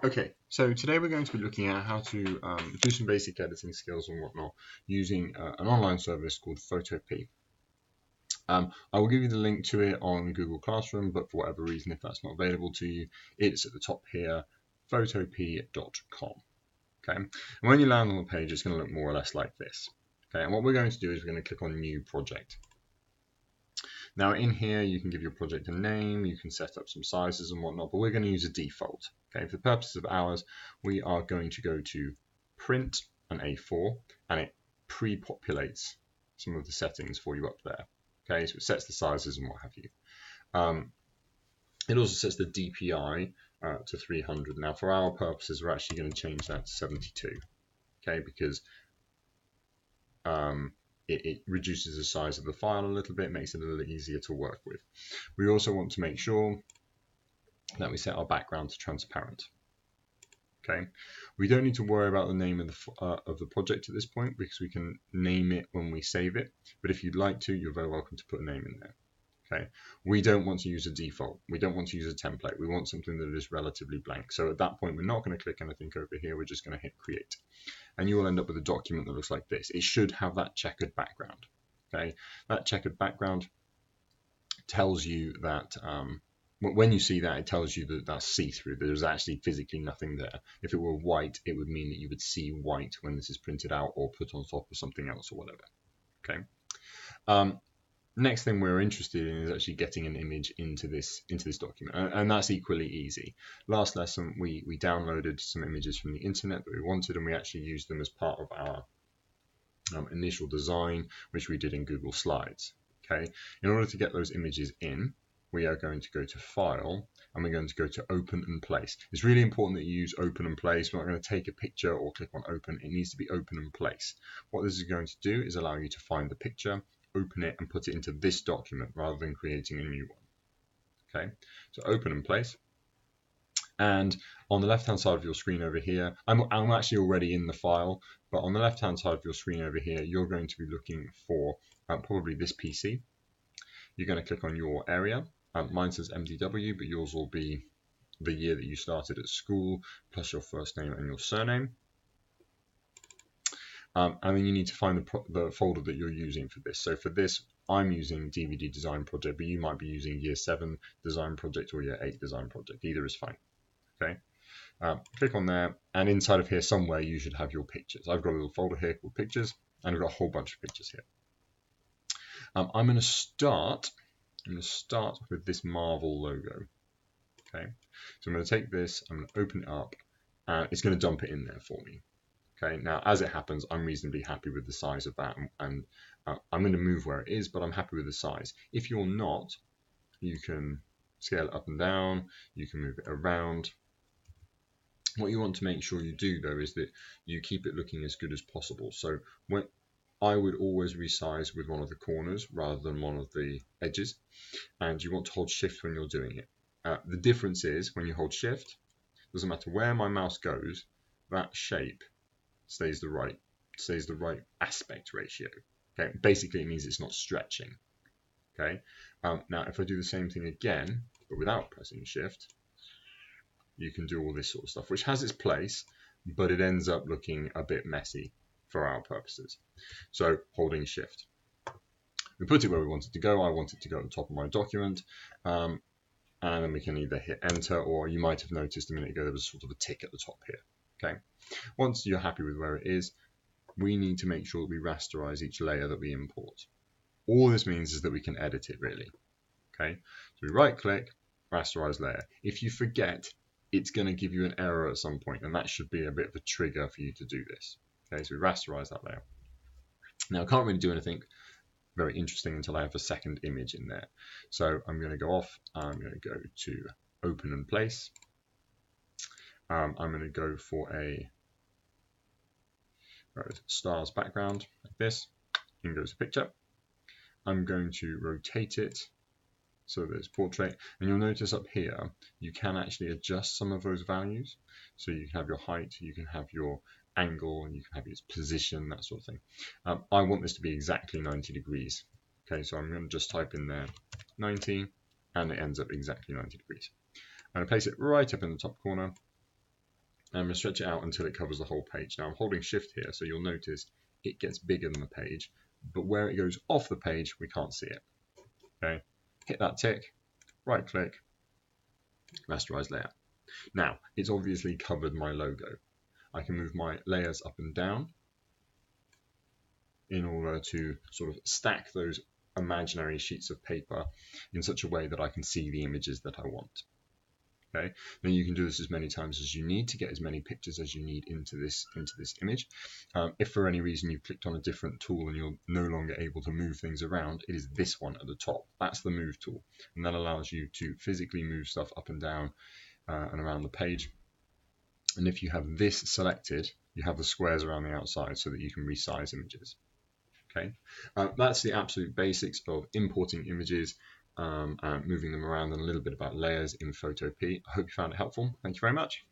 Okay, so today we're going to be looking at how to do some basic editing skills and whatnot using an online service called photopea. I will give you the link to it on Google Classroom, but for whatever reason, if that's not available to you, it's at the top here, photopea.com. Okay, and when you land on the page, it's going to look more or less like this. Okay, and what we're going to do is we're going to click on New Project. Now in here, you can give your project a name, you can set up some sizes and whatnot, but we're going to use a default. Okay, for the purposes of ours, we are going to go to print an A4 and it pre-populates some of the settings for you up there. Okay, so it sets the sizes and what have you. It also sets the DPI to 300. Now for our purposes, we're actually going to change that to 72. Okay, because it reduces the size of the file a little bit, makes it a little easier to work with. We also want to make sure that we set our background to transparent. Okay, we don't need to worry about the name of the project at this point because we can name it when we save it. But if you'd like to, you're very welcome to put a name in there. Okay, we don't want to use a default. We don't want to use a template. We want something that is relatively blank. So at that point, we're not going to click anything over here. We're just going to hit create. And you will end up with a document that looks like this. It should have that checkered background. Okay, that checkered background tells you that when you see that, it tells you that that's see-through. There's actually physically nothing there. If it were white, it would mean that you would see white when this is printed out or put on top of something else or whatever. Okay. Next thing we're interested in is actually getting an image into this document, and that's equally easy. Last lesson we downloaded some images from the internet that we wanted, and we actually used them as part of our initial design, which we did in Google Slides. Okay, in order to get those images in, we are going to go to File and we're going to go to Open and Place. It's really important that you use Open and Place. We're not going to take a picture or click on Open. It needs to be Open and Place. What this is going to do is allow you to find the picture, open it and put it into this document rather than creating a new one. Okay, so Open and Place. And on the left hand side of your screen over here, I'm actually already in the file, but on the left hand side of your screen over here, you're going to be looking for probably this PC. You're going to click on your area. Mine says MDW, but yours will be the year that you started at school, plus your first name and your surname. And then you need to find the folder that you're using for this. So for this, I'm using DVD Design Project, but you might be using Year 7 Design Project or Year 8 Design Project. Either is fine. Okay. Click on there, and inside of here somewhere you should have your pictures. I've got a little folder here called Pictures, and I've got a whole bunch of pictures here. I'm going to start with this Marvel logo. Okay, so I'm going to take this, I'm going to open it up, and it's going to dump it in there for me. Okay, now as it happens, I'm reasonably happy with the size of that, and I'm going to move where it is, but I'm happy with the size. If you're not, you can scale it up and down, you can move it around. What you want to make sure you do, though, is that you keep it looking as good as possible. So when I would always resize with one of the corners rather than one of the edges, and you want to hold shift when you're doing it. The difference is when you hold shift, doesn't matter where my mouse goes, that shape stays the right aspect ratio. Okay, basically it means it's not stretching. Okay, now if I do the same thing again but without pressing shift, you can do all this sort of stuff, which has its place, but it ends up looking a bit messy for our purposes. So holding shift, we put it where we want it to go. I want it to go at the top of my document, and then we can either hit enter, or you might have noticed a minute ago there was sort of a tick at the top here. Okay, once you're happy with where it is, we need to make sure that we rasterize each layer that we import. All this means is that we can edit it, really. Okay, so we right click, rasterize layer. If you forget, it's going to give you an error at some point, and that should be a bit of a trigger for you to do this. Okay, so we rasterize that layer. Now I can't really do anything very interesting until I have a second image in there. So I'm going to go off, I'm going to go to Open and Place. I'm going to go for a stars background like this. In goes a picture. I'm going to rotate it so that it's portrait, and you'll notice up here you can actually adjust some of those values. So you can have your height, you can have your angle, and you can have its position, that sort of thing. I want this to be exactly 90 degrees. Okay, so I'm going to just type in there 90, and it ends up exactly 90 degrees. I'm going to place it right up in the top corner, I'm going to stretch it out until it covers the whole page. Now I'm holding shift here, so you'll notice it gets bigger than the page, but where it goes off the page, we can't see it. Okay, hit that tick, right click, rasterize layout. Now it's obviously covered my logo. I can move my layers up and down in order to sort of stack those imaginary sheets of paper in such a way that I can see the images that I want. Okay, then you can do this as many times as you need to get as many pictures as you need into this image. If for any reason you've clicked on a different tool and you're no longer able to move things around, it is this one at the top. That's the move tool, and that allows you to physically move stuff up and down and around the page. And if you have this selected, you have the squares around the outside so that you can resize images. Okay, that's the absolute basics of importing images and moving them around, and a little bit about layers in photopea. I hope you found it helpful. Thank you very much.